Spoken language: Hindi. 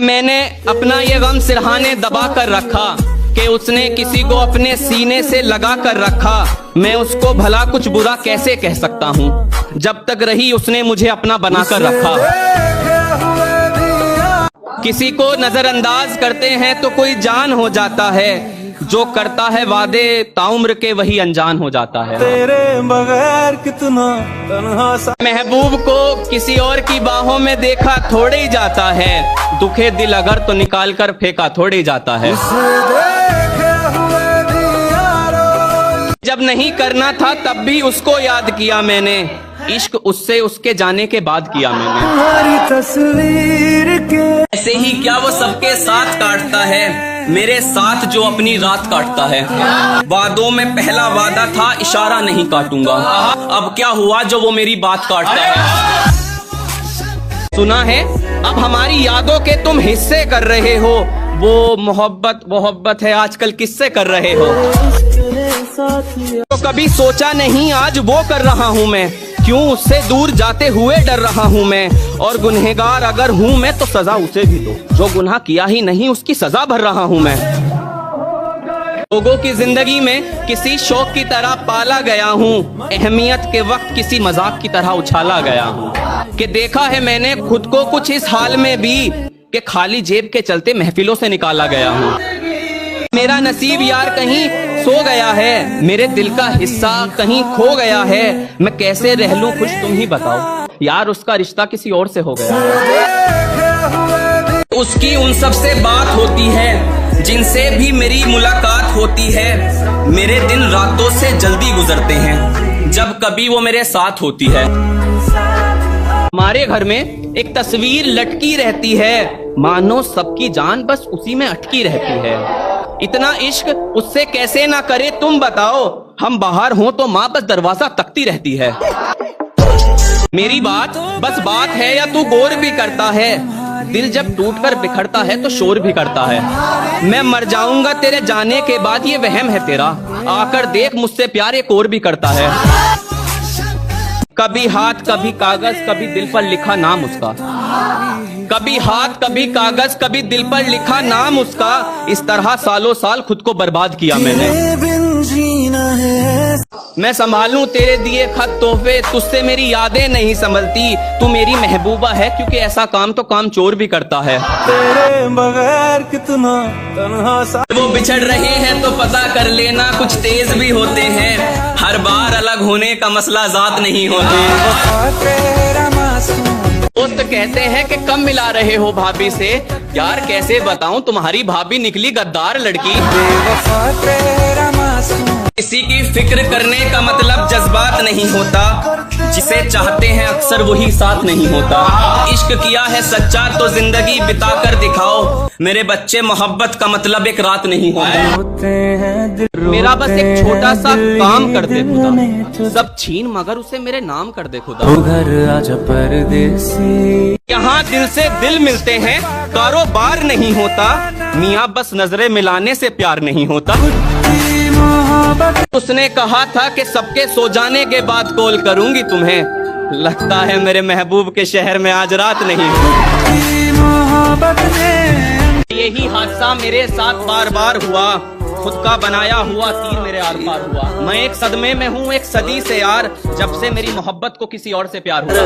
मैंने अपना ये गम सिरहाने दबा कर रखा कि उसने किसी को अपने सीने से लगा कर रखा। मैं उसको भला कुछ बुरा कैसे कह सकता हूँ जब तक रही उसने मुझे अपना बना कर रखा। किसी को नजरअंदाज करते हैं तो कोई जान हो जाता है, जो करता है वादे ताउम्र के वही अनजान हो जाता है। तेरे बगैर कितना तन्हा सा। महबूब को किसी और की बाहों में देखा थोड़े ही जाता है, दुखे दिल अगर तो निकाल कर फेंका थोड़े ही जाता है। जब नहीं करना था तब भी उसको याद किया मैंने, इश्क उससे उसके जाने के बाद किया मैंने। तुम्हारी तस्वीर के ऐसे ही क्या वो सबके साथ काटता है, मेरे साथ जो अपनी रात काटता है। वादों में पहला वादा था इशारा नहीं काटूंगा, अब क्या हुआ जो वो मेरी बात काटता है। सुना है अब हमारी यादों के तुम हिस्से कर रहे हो, वो मोहब्बत है आजकल किससे कर रहे हो। तो कभी सोचा नहीं आज वो कर रहा हूँ मैं, क्यों उससे दूर जाते हुए डर रहा हूँ मैं। और गुनहगार अगर हूँ मैं तो सजा उसे भी दो, जो गुनाह किया ही नहीं उसकी सजा भर रहा हूँ मैं। लोगों की जिंदगी में किसी शौक की तरह पाला गया हूँ, अहमियत के वक्त किसी मजाक की तरह उछाला गया हूँ। कि देखा है मैंने खुद को कुछ इस हाल में भी कि खाली जेब के चलते महफिलों से निकाला गया हूँ। मेरा नसीब यार कहीं सो गया है, मेरे दिल का हिस्सा कहीं खो गया है। मैं कैसे रह लूं खुश तुम ही बताओ, यार उसका रिश्ता किसी और से हो गया। उसकी उन सब से बात होती है जिनसे भी मेरी मुलाकात होती है। मेरे दिन रातों से जल्दी गुजरते हैं जब कभी वो मेरे साथ होती है। हमारे घर में एक तस्वीर लटकी रहती है, मानो सबकी जान बस उसी में अटकी रहती है। इतना इश्क उससे कैसे ना करे तुम बताओ, हम बाहर हों तो माँ बस दरवाजा तकती रहती है। मेरी बात बस बात है या तू गौर भी करता है, दिल जब टूटकर बिखरता है तो शोर भी करता है। मैं मर जाऊंगा तेरे जाने के बाद ये वहम है तेरा, आकर देख मुझसे प्यार एक और भी करता है। कभी हाथ कभी कागज कभी दिल पर लिखा नाम उसका, कभी हाथ कभी कागज कभी दिल पर लिखा नाम उसका। इस तरह सालों साल खुद को बर्बाद किया मैंने। मैं संभालूं तेरे दिए खत तोहफे, तुझसे मेरी यादें नहीं संभलती। तू मेरी महबूबा है क्योंकि ऐसा काम तो काम चोर भी करता है। तेरे बगैर कितना तन्हा सा। वो बिछड़ रहे हैं तो पता कर लेना, कुछ तेज भी होते हैं। हर बार अलग होने का मसला जात नहीं होता। दोस्त कहते हैं कि कम मिला रहे हो भाभी से, यार कैसे बताऊं तुम्हारी भाभी निकली गद्दार लड़की। किसी की फिक्र करने का मतलब जज्बात नहीं होता, जिसे चाहते हैं अक्सर वही साथ नहीं होता। इश्क किया है सच्चा तो जिंदगी बिता कर दिखाओ, मेरे बच्चे मोहब्बत का मतलब एक रात नहीं होता। मेरा बस एक छोटा सा काम कर दे खुदा, सब छीन मगर उसे मेरे नाम कर दे खुदा। घर आजा परदेसी, यहाँ दिल से दिल मिलते हैं कारोबार नहीं होता, मियाँ बस नजरें मिलाने से प्यार नहीं होता। उसने कहा था कि सबके सो जाने के बाद कॉल करूंगी तुम्हें, लगता है मेरे महबूब के शहर में आज रात नहीं। यही हादसा मेरे साथ बार बार हुआ, खुद का बनाया हुआ तीर मेरे आर पार हुआ। मैं एक सदमे में हूँ एक सदी से यार, जब से मेरी मोहब्बत को किसी और से प्यार हुआ।